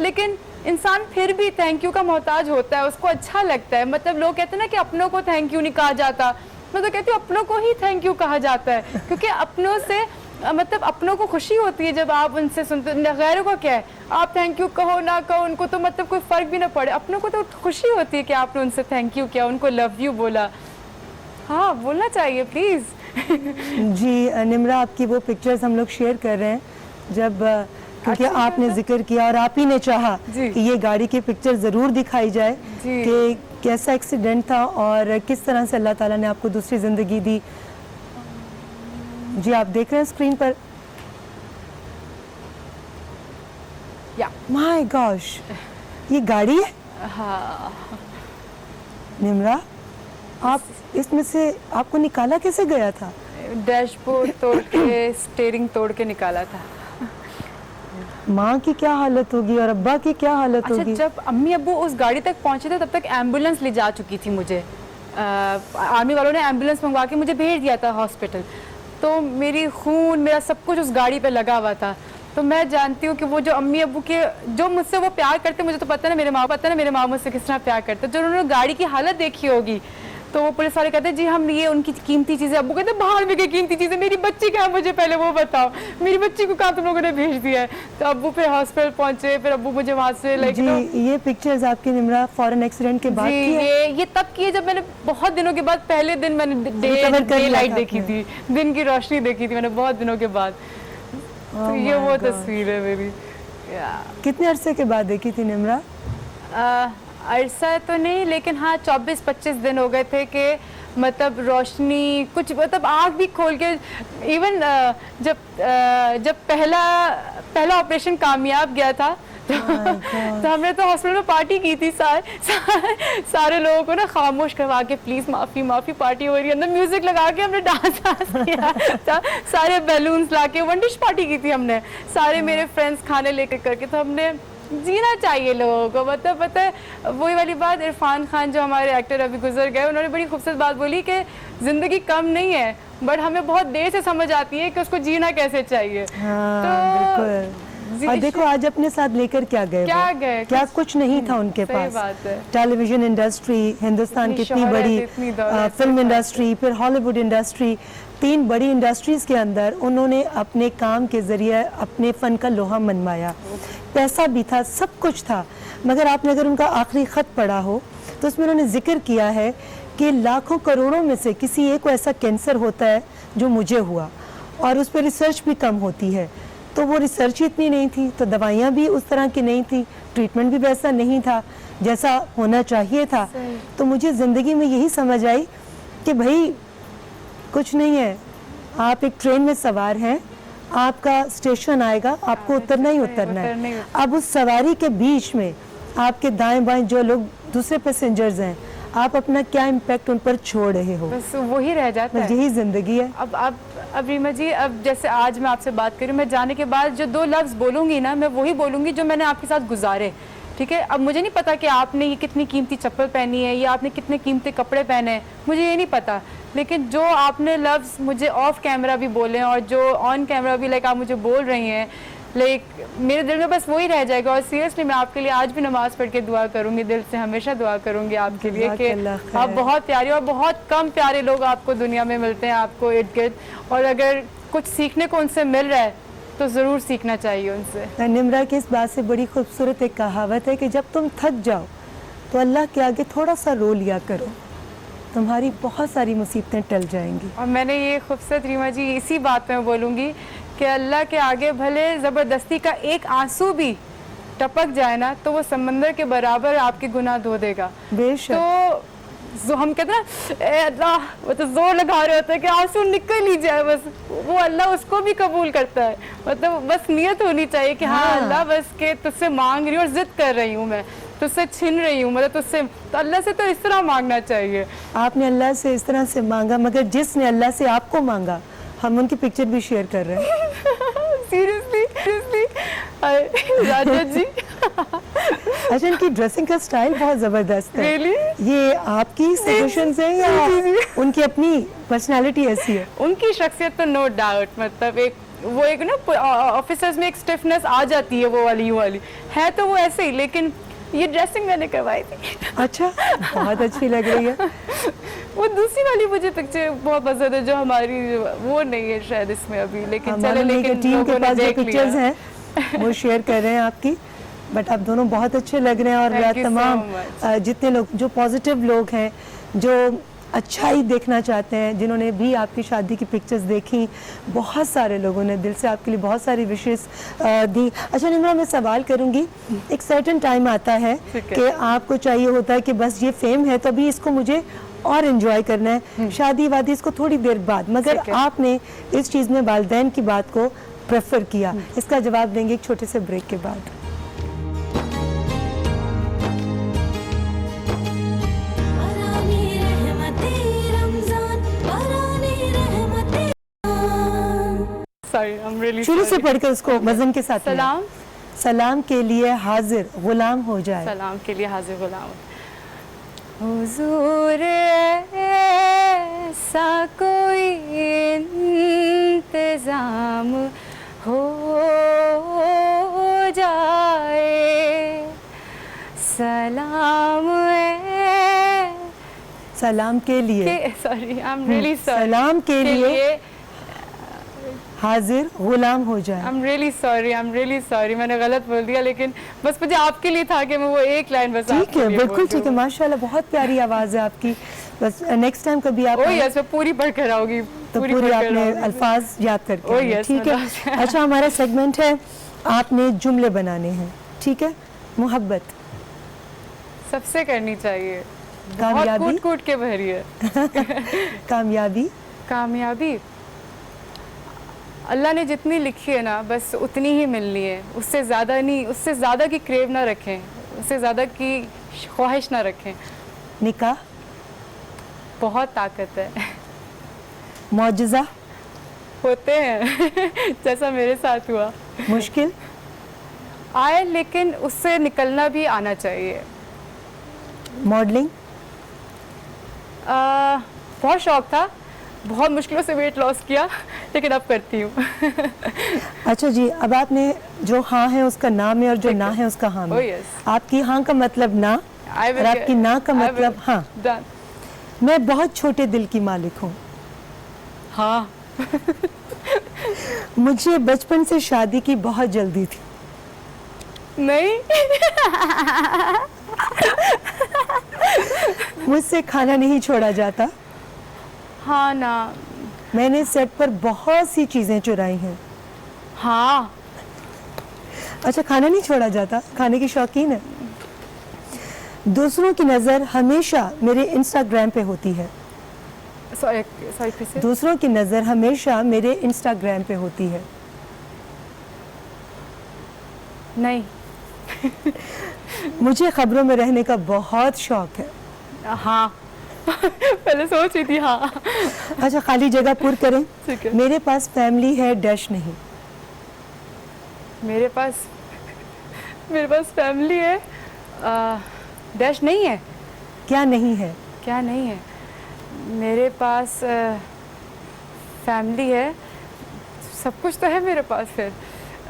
लेकिन इंसान फिर भी थैंक यू का मोहताज होता है, उसको अच्छा लगता है। मतलब लोग कहते हैं ना कि अपनों को थैंक यू नहीं कहा जाता, मैं तो कहती हूँ अपनों को ही थैंक यू कहा जाता है, क्योंकि अपनों से मतलब अपनों को खुशी होती है जब आप उनसे सुनते। गैरों का क्या है, आप थैंक यू कहो ना कहो उनको तो मतलब कोई फ़र्क भी ना पड़े, अपनों को तो खुशी होती है कि आपने उनसे थैंक यू किया, उनको लव यू बोला। हाँ बोलना चाहिए प्लीज़। जी निम्रा, आपकी वो पिक्चर्स हम लोग शेयर कर रहे हैं, जब क्योंकि अच्छा, आपने जिक्र किया और आप ही ने चाहा कि ये गाड़ी की पिक्चर ज़रूर दिखाई जाए कि कैसा एक्सीडेंट था और किस तरह से अल्लाह ताला ने आपको दूसरी ज़िंदगी दी। जी आप देख रहे हैं स्क्रीन पर, माय गॉश ये गाड़ी है। हाँ निम्रा, आप इसमें से आपको निकाला कैसे गया था? डैशबोर्ड तोड़ के, स्टीयरिंग तोड़ के निकाला था। माँ की क्या हालत होगी और अब्बा की क्या हालत होगी? जब अम्मी अब्बू उस गाड़ी तक पहुंचे थे तब तक एम्बुलेंस ले जा चुकी थी मुझे, आर्मी वालों ने एम्बुलेंस मंगवा के मुझे भेज दिया था हॉस्पिटल। तो मेरी खून मेरा सब कुछ उस गाड़ी पे लगा हुआ था। तो मैं जानती हूँ कि वो जो अम्मी अब्बू के जो मुझसे वो प्यार करते, मुझे तो पता है ना मेरे माँ मुझसे किस तरह प्यार करते, जो उन्होंने गाड़ी की हालत देखी होगी। तो वो पुलिस वाले कहते हैं जी हम ये उनकी कीमती चीज़ें, अब्बू कहते हैं बाहर में क्या कीमती चीज़ें, मेरी बच्ची कहाँ, मुझे पहले वो बताओ, मेरी बच्ची को कहाँ तुम लोगों ने भेज दिया है। तो अब्बू फिर हॉस्पिटल पहुँचे, फिर अब्बू मुझे वहाँ से लाइक ये पिक्चर्स आपकी निम्रा फॉरेन एक्सीडेंट के बाद की है? ये तब की है जब मैंने बहुत दिनों के बाद, पहले दिन मैंने डे लाइट देखी थी, दिन की रोशनी देखी थी मैंने बहुत दिनों के बाद। तो ये वो तस्वीर है मेरी। कितने अरसे के बाद देखी थी निम्रा? अरसा तो नहीं, लेकिन हाँ 24-25 दिन हो गए थे कि मतलब रोशनी कुछ, मतलब आँख भी खोल के, इवन जब पहला ऑपरेशन कामयाब गया था तो हमने तो हॉस्पिटल में पार्टी की थी, सारे लोगों को ना खामोश करवा के प्लीज माफी माफी पार्टी हो रही है, अंदर म्यूजिक लगा के हमने डांस किया, सारे बैलून्स ला के वन डिश पार्टी की थी हमने, सारे मेरे फ्रेंड्स खाने लेकर करके। तो हमने जीना चाहिए लोगों को, मतलब पता है वही वाली बात, इरफान खान जो हमारे एक्टर अभी गुजर गए, उन्होंने बड़ी खूबसूरत बात बोली कि जिंदगी कम नहीं है बट हमें बहुत देर से समझ आती है कि उसको जीना कैसे चाहिए। तो और देखो आज अपने साथ लेकर क्या गए, क्या कुछ नहीं था उनके पास। टेलीविजन इंडस्ट्री, हिंदुस्तान की इतनी बड़ी फिल्म इंडस्ट्री, फिर हॉलीवुड इंडस्ट्री, 3 बड़ी इंडस्ट्रीज के अंदर उन्होंने अपने काम के जरिए अपने फन का लोहा मनवाया, पैसा भी था, सब कुछ था। मगर आपने अगर उनका आखिरी ख़त पढ़ा हो तो उसमें उन्होंने जिक्र किया है कि लाखों करोड़ों में से किसी एक को ऐसा कैंसर होता है जो मुझे हुआ, और उस पर रिसर्च भी कम होती है। तो वो रिसर्च ही इतनी नहीं थी, तो दवाइयाँ भी उस तरह की नहीं थी, ट्रीटमेंट भी वैसा नहीं था जैसा होना चाहिए था। तो मुझे ज़िंदगी में यही समझ आई कि भाई कुछ नहीं है, आप एक ट्रेन में सवार हैं, आपका स्टेशन आएगा, आपको उतरना ही उतरना उतरना ही है। अब उस सवारी के बीच में आपके दाएं बाएं जो लोग दूसरे पैसेंजर्स हैं, आप अपना क्या इम्पैक्ट उन पर छोड़ रहे हो, बस वही रह जाता बस है। यही जिंदगी है। अब रीमा जी, अब जैसे आज मैं आपसे बात करूँ, मैं जाने के बाद जो 2 लफ्ज़ बोलूँगी ना, मैं वही बोलूँगी जो मैंने आपके साथ गुजारे, ठीक है। अब मुझे नहीं पता कि आपने ये कितनी कीमती चप्पल पहनी है या आपने कितने कीमती कपड़े पहने हैं, मुझे ये नहीं पता, लेकिन जो आपने लफ्ज़ मुझे ऑफ कैमरा भी बोले हैं और जो ऑन कैमरा भी लाइक आप मुझे बोल रही हैं, लाइक मेरे दिल में बस वही रह जाएगा। और सीरियसली मैं आपके लिए आज भी नमाज़ पढ़ के दुआ करूँगी, दिल से हमेशा दुआ करूँगी आपके लिए कि जज़ाकल्लाह खैर। आप बहुत प्यारी, और बहुत कम प्यारे लोग आपको दुनिया में मिलते हैं आपको इर्द गिर्द, और अगर कुछ सीखने को उनसे मिल रहा है तो ज़रूर सीखना चाहिए उनसे। निम्रा की इस बात से बड़ी खूबसूरत एक कहावत है कि जब तुम थक जाओ तो अल्लाह के आगे थोड़ा सा रो लिया करो, तुम्हारी बहुत सारी मुसीबतें टल जाएंगी। और मैंने ये खूबसूरत रीमा जी इसी बात में बोलूँगी कि अल्लाह के आगे भले ज़बरदस्ती का एक आंसू भी टपक जाए ना, तो वो समंदर के बराबर आपके गुनाह धो देगा। बेशक। तो जो हम कहते हैं ना, ए अल्लाह, वो तो जोर लगा रहे होते हैं कि आंसू निकल ही जाए, बस वो अल्लाह उसको भी कबूल करता है। मतलब बस नियत होनी चाहिए कि हाँ अल्लाह, बस के तुझसे मांग रही हूँ और जिद कर रही हूँ, मैं तुझसे छिन रही हूँ, मतलब तुझसे, तो अल्लाह से तो इस तरह मांगना चाहिए। आपने अल्लाह से इस तरह से मांगा, मगर जिसने अल्लाह से आपको मांगा, हम उनकी पिक्चर भी शेयर कर रहे हैं। सीरियसली राजा जी। अच्छा, इनकी ड्रेसिंग का स्टाइल बहुत जबरदस्त है। Really? ये आपकी सजेशंस हैं या उनकी अपनी पर्सनालिटी ऐसी है? उनकी शख्सियत तो नो डाउट, मतलब एक ना ऑफिसर्स में एक स्टिफनेस आ जाती है, वो वाली है तो वो ऐसे ही, लेकिन ये ड्रेसिंग मैंने करवाई थी। अच्छा, बहुत अच्छी लग रही है। वो दूसरी वाली मुझे पिक्चर बहुत पसंद है, जो हमारी वो नहीं है शायद इसमें अभी, लेकिन चलो, लेकिन टीम के लोगों ने पास जो देख पिक्चर्स लिया। हैं वो शेयर कर रहे हैं आपकी, बट आप दोनों बहुत अच्छे लग रहे हैं। और Thank you so तमाम much. जितने लोग जो पॉजिटिव लोग हैं, जो अच्छाई देखना चाहते हैं, जिन्होंने भी आपकी शादी की पिक्चर्स देखी, बहुत सारे लोगों ने दिल से आपके लिए बहुत सारी विशेष दी। अच्छा निम्रा, मैं सवाल करूंगी, एक सर्टेन टाइम आता है कि आपको चाहिए होता है कि बस ये फेम है तो अभी इसको मुझे और एंजॉय करना है, शादी वादी इसको थोड़ी देर बाद, मगर आपने इस चीज़ में वालिदैन की बात को प्रेफर किया। इसका जवाब देंगे एक छोटे से ब्रेक के बाद। Sorry, I'm really शुरू से sorry. पढ़कर उसको वजन के साथ लें। सलाम, सलाम के लिए हाजिर गुलाम हो जाए। सलाम के लिए हाजिर गुलाम। हुजूर ऐसा कोई इंतजाम हो जाए, सलाम सलाम के लिए, sorry, I am really sorry, सलाम के लिए हाजिर गुलाम हो जाए। आई एम रियली सॉरी, मैंने गलत बोल दिया, लेकिन बस मुझे आपके लिए था कि मैं वो एक लाइन बस ठीक है, बिल्कुल ठीक है, माशाल्लाह बहुत प्यारी आवाज़ है आपकी। बस नेक्स्ट टाइम कभी आप ओह यस, मैं पूरी पढ़ कर आऊंगी, तो पूरी पढ़ कर आपने आऊंगी। अल्फाज याद करके ओह आने, यस, ठीक है। अच्छा, हमारा सेगमेंट है, आपने जुमले बनाने हैं, ठीक है। मोहब्बत सबसे करनी चाहिए, बहुत कामयाबी, कूट कूट के भरी है। कामयाबी, कामयाबी अल्लाह ने जितनी लिखी है ना, बस उतनी ही मिलनी है, उससे ज़्यादा नहीं, उससे ज़्यादा की क्रेव ना रखें, उससे ज़्यादा की ख्वाहिश ना रखें। निकाह, बहुत ताकत है, मौजज़ा, होते हैं जैसा मेरे साथ हुआ, मुश्किल, आए लेकिन उससे निकलना भी आना चाहिए। मॉडलिंग, बहुत शौक था, बहुत मुश्किलों से वेट लॉस किया, लेकिन अब करती हूँ। अच्छा जी, अब आपने जो हाँ है उसका नाम है और जो ना है उसका हाँ Oh, है। yes. आपकी हाँ का मतलब ना और आपकी ना का मतलब हाँ। Done. मैं बहुत छोटे दिल की मालिक हूँ। हाँ। मुझे बचपन से शादी की बहुत जल्दी थी। नहीं। मुझसे खाना नहीं छोड़ा जाता। हाँ ना। मैंने सेट पर बहुत सी चीजें चुराई हैं। हाँ। अच्छा, खाना नहीं छोड़ा जाता, खाने की शौकीन है। दूसरों की नज़र हमेशा मेरे इंस्टाग्राम पे होती है। सॉरी फिर से। दूसरों की नज़र हमेशा मेरे इंस्टाग्राम पे होती है। नहीं। मुझे खबरों में रहने का बहुत शौक है। हाँ। पहले सोच रही थी हाँ। अच्छा, खाली जगह पूर करें। ठीक है। मेरे पास फैमिली है डैश नहीं। मेरे पास फैमिली है डैश नहीं है। क्या नहीं है? क्या नहीं है? मेरे पास फैमिली है, सब कुछ तो है मेरे पास। फिर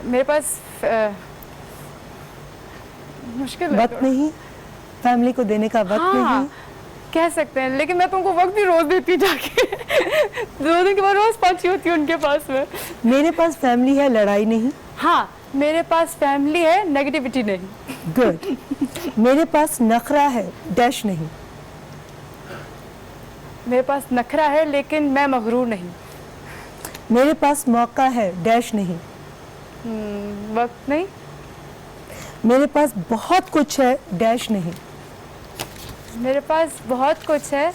मेरे पास मुश्किल है वक्त थोड़ा। नहीं, फैमिली को देने का वक्त हाँ, नहीं। कह सकते हैं, लेकिन मैं तुमको वक्त भी रोज देती जाके। 2 दिन के बाद रोज पहुंची होती हूँ उनके पास में। मेरे पास फैमिली है लड़ाई नहीं। हाँ, मेरे पास फैमिली है नेगेटिविटी नहीं। गुड। मेरे पास नखरा है डैश नहीं। मेरे पास नखरा है लेकिन मैं मगरूर नहीं। मेरे पास मौका है डैश नहीं। वक्त नहीं। मेरे पास बहुत कुछ है डैश नहीं। मेरे पास बहुत कुछ है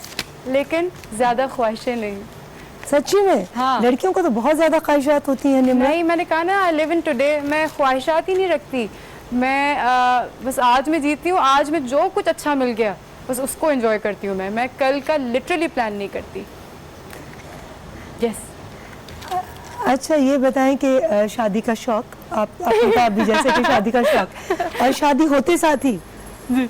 लेकिन ज़्यादा ख्वाहिशें नहीं। सच्ची में? हाँ। लड़कियों को तो बहुत ज्यादा ख्वाहिशात होती हैं निम्रा। नहीं, मैंने कहा ना आई लिव इन टुडे। मैं ख्वाहिशात ही नहीं रखती। मैं बस आज में जीती हूँ। आज में जो कुछ अच्छा मिल गया बस उसको एंजॉय करती हूँ। मैं कल का लिटरली प्लान नहीं करती। यस। अच्छा, ये बताएं कि शादी का शौक आपने कहा अभी जैसे कि शादी का शौक, और शादी होते साथ ही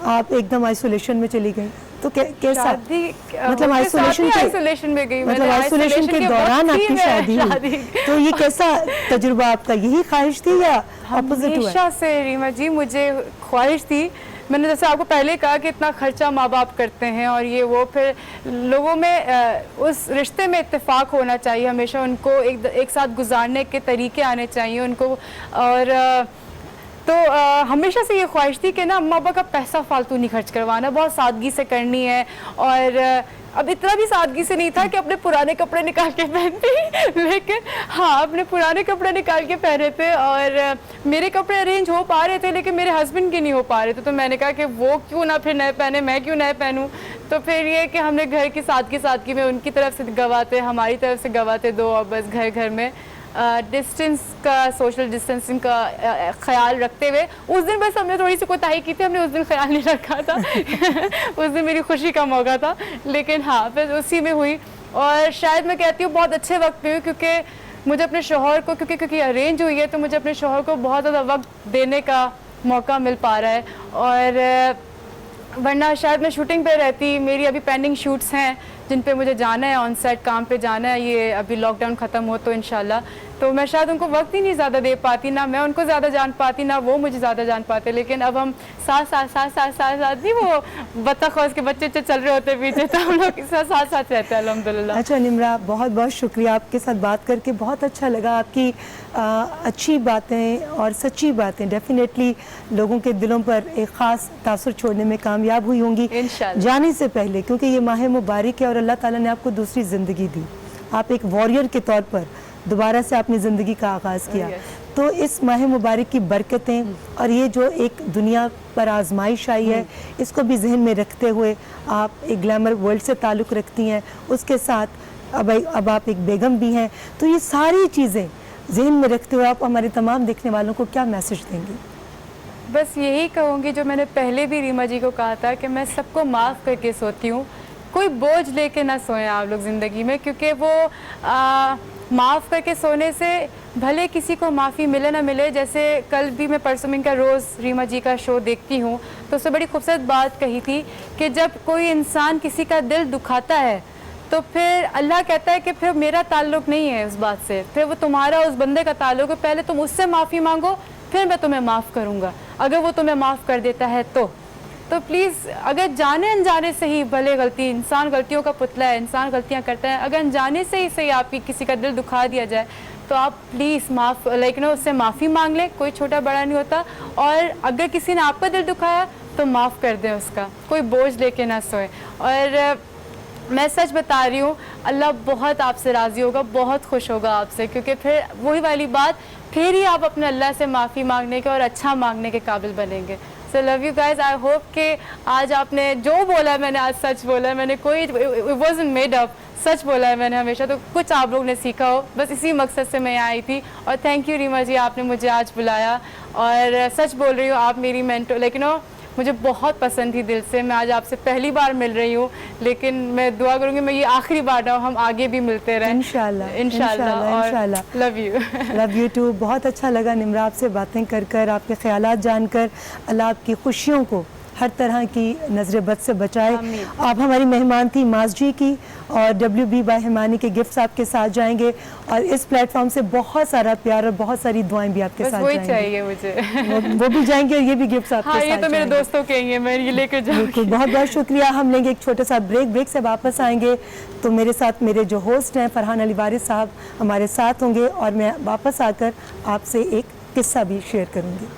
आप एकदम आइसोलेशन में चली गई, तो कैसा? शादी मतलब आइसोलेशन में गई। मतलब आइसोलेशन के दौरान आपकी शादी हुई, तो ये कैसा तजुर्बा आपका? यही ख्वाहिश थी या ऑपोजिट हुआ? हमेशा से रीमा जी मुझे ख्वाहिश थी। मैंने जैसे आपको पहले कहा कि इतना खर्चा माँ बाप करते हैं और ये वो, फिर लोगों में उस रिश्ते में इत्तेफाक होना चाहिए हमेशा। उनको एक साथ गुजारने के तरीके आने चाहिए उनको। और तो हमेशा से ये ख्वाहिश थी कि ना अम्मा पापा का पैसा फालतू नहीं खर्च करवाना, बहुत सादगी से करनी है। और अब इतना भी सादगी से नहीं था कि अपने पुराने कपड़े निकाल के पहनती, लेकिन हाँ अपने पुराने कपड़े निकाल के पहने थे। और मेरे कपड़े अरेंज हो पा रहे थे लेकिन मेरे हस्बैंड के नहीं हो पा रहे थे। तो मैंने कहा कि वो क्यों ना फिर नए पहने, मैं क्यों नए पहनूं। तो फिर ये कि हमने घर की सादगी में उनकी तरफ से गवाते, हमारी तरफ से गवाते दो, और बस घर में डिस्टेंस का, सोशल डिस्टेंसिंग का ख्याल रखते हुए। उस दिन बस हमने थोड़ी सी कोताही की थी, हमने उस दिन ख्याल नहीं रखा था। उस दिन मेरी खुशी का मौका था, लेकिन हाँ फिर उसी में हुई। और शायद मैं कहती हूँ बहुत अच्छे वक्त पे हुई, क्योंकि मुझे अपने शौहर को, क्योंकि अरेंज हुई है, तो मुझे अपने शौहर को बहुत ज़्यादा वक्त देने का मौका मिल पा रहा है। और वरना शायद मैं शूटिंग पे रहती। मेरी अभी पेंडिंग शूट्स हैं जिन पे मुझे जाना है, ऑन सेट काम पे जाना है। ये अभी लॉकडाउन ख़त्म हो तो इंशाल्लाह, तो मैं शायद उनको वक्त ही नहीं ज़्यादा दे पाती, ना मैं उनको ज़्यादा जान पाती, ना वो मुझे ज़्यादा जान पाते। लेकिन अब हम साथ नहीं, वो बत्तख के बच्चे चल रहे होते पीछे, तो हम लोग साथ रहते हैं अल्हम्दुलिल्लाह। अच्छा निम्रा, बहुत बहुत शुक्रिया, आपके साथ बात करके बहुत अच्छा लगा। आपकी अच्छी बातें और सच्ची बातें डेफिनेटली लोगों के दिलों पर एक ख़ास तासुर छोड़ने में कामयाब हुई होंगी इंशाल्लाह। जाने से पहले, क्योंकि ये माह मुबारक है और अल्लाह ताला ने आपको दूसरी ज़िंदगी दी। आप एक वॉरियर के तौर पर दोबारा से अपनी ज़िंदगी का आगाज़ किया। तो इस माह मुबारक की बरकतें और ये जो एक दुनिया पर आजमाइश आई है, इसको भी जहन में रखते हुए आप एक ग्लैमर वर्ल्ड से ताल्लुक़ रखती हैं, उसके साथ अब आप एक बेगम भी हैं। तो ये सारी चीज़ें जहन में रखते हुए आप हमारे तमाम देखने वालों को क्या मैसेज देंगी? बस यही कहूँगी जो मैंने पहले भी रीमा जी को कहा था कि मैं सबको माफ़ करके सोती हूँ। कोई बोझ लेके ना सोएं आप लोग ज़िंदगी में, क्योंकि वो माफ़ करके सोने से भले किसी को माफ़ी मिले ना मिले। जैसे कल भी मैं परसों में का रोज़ रीमा जी का शो देखती हूँ, तो उससे बड़ी खूबसूरत बात कही थी कि जब कोई इंसान किसी का दिल दुखाता है तो फिर अल्लाह कहता है कि फिर मेरा ताल्लुक़ नहीं है उस बात से, फिर वो तुम्हारा उस बंदे का ताल्लुक़ है। पहले तुम उससे माफ़ी मांगो, फिर मैं तुम्हें माफ़ करूँगा। अगर वो तुम्हें माफ़ कर देता है तो प्लीज़, अगर जाने अनजाने से ही, भले गलती, इंसान गलतियों का पुतला है, इंसान गलतियां करता है, अगर अनजाने से ही सही आपकी किसी का दिल दुखा दिया जाए तो आप प्लीज़ उससे माफ़ी मांग लें। कोई छोटा बड़ा नहीं होता। और अगर किसी ने आपका दिल दुखाया तो माफ़ कर दें उसका, कोई बोझ लेके ना सोए। और मैं सच बता रही हूँ, अल्लाह बहुत आपसे राज़ी होगा, बहुत खुश होगा आपसे, क्योंकि फिर वही वाली बात, फिर ही आप अपने अल्लाह से माफ़ी मांगने के और अच्छा मांगने के काबिल बनेंगे। So love you guys. I hope कि आज आपने जो बोला है मैंने आज सच बोला है, मैंने कोई इट वाज़न्ट मेड अप, सच बोला है मैंने हमेशा, तो कुछ आप लोग ने सीखा हो, बस इसी मकसद से मैं यहाँ आई थी। और थैंक यू रीमा जी, आपने मुझे आज बुलाया। और सच बोल रही हूँ, आप मेरी मेंटर, लेकिन मुझे बहुत पसंद थी दिल से। मैं आज आपसे पहली बार मिल रही हूँ, लेकिन मैं दुआ करूँगी मैं ये आखिरी बार ना हो, हम आगे भी मिलते रहें इंशाल्लाह इंशाल्लाह। Love you. Love you too. बहुत अच्छा लगा निम्रा आपसे बातें कर आपके ख्यालात जानकर। अल्लाह आपकी खुशियों को हर तरह की नज़र बद से बचाए। आप हमारी मेहमान थी माज जी की, और WB बाय हिमानी के गिफ्ट्स आपके साथ जाएंगे, और इस प्लेटफॉर्म से बहुत सारा प्यार और बहुत सारी दुआएं भी आपके साथ वही जाएंगी। चाहिए मुझे। वो भी जाएंगे और ये भी गिफ्ट्स आपके हाँ, साथ ये तो मेरे जाएंगे। दोस्तों के ही हैं, मैं ये लेकर जाऊँगी। बहुत बहुत शुक्रिया। हम लेंगे एक छोटा सा ब्रेक से वापस आएंगे तो मेरे साथ मेरे जो होस्ट हैं फरहान अली वारिस साहब हमारे साथ होंगे, और मैं वापस आकर आपसे एक किस्सा भी शेयर करूंगी।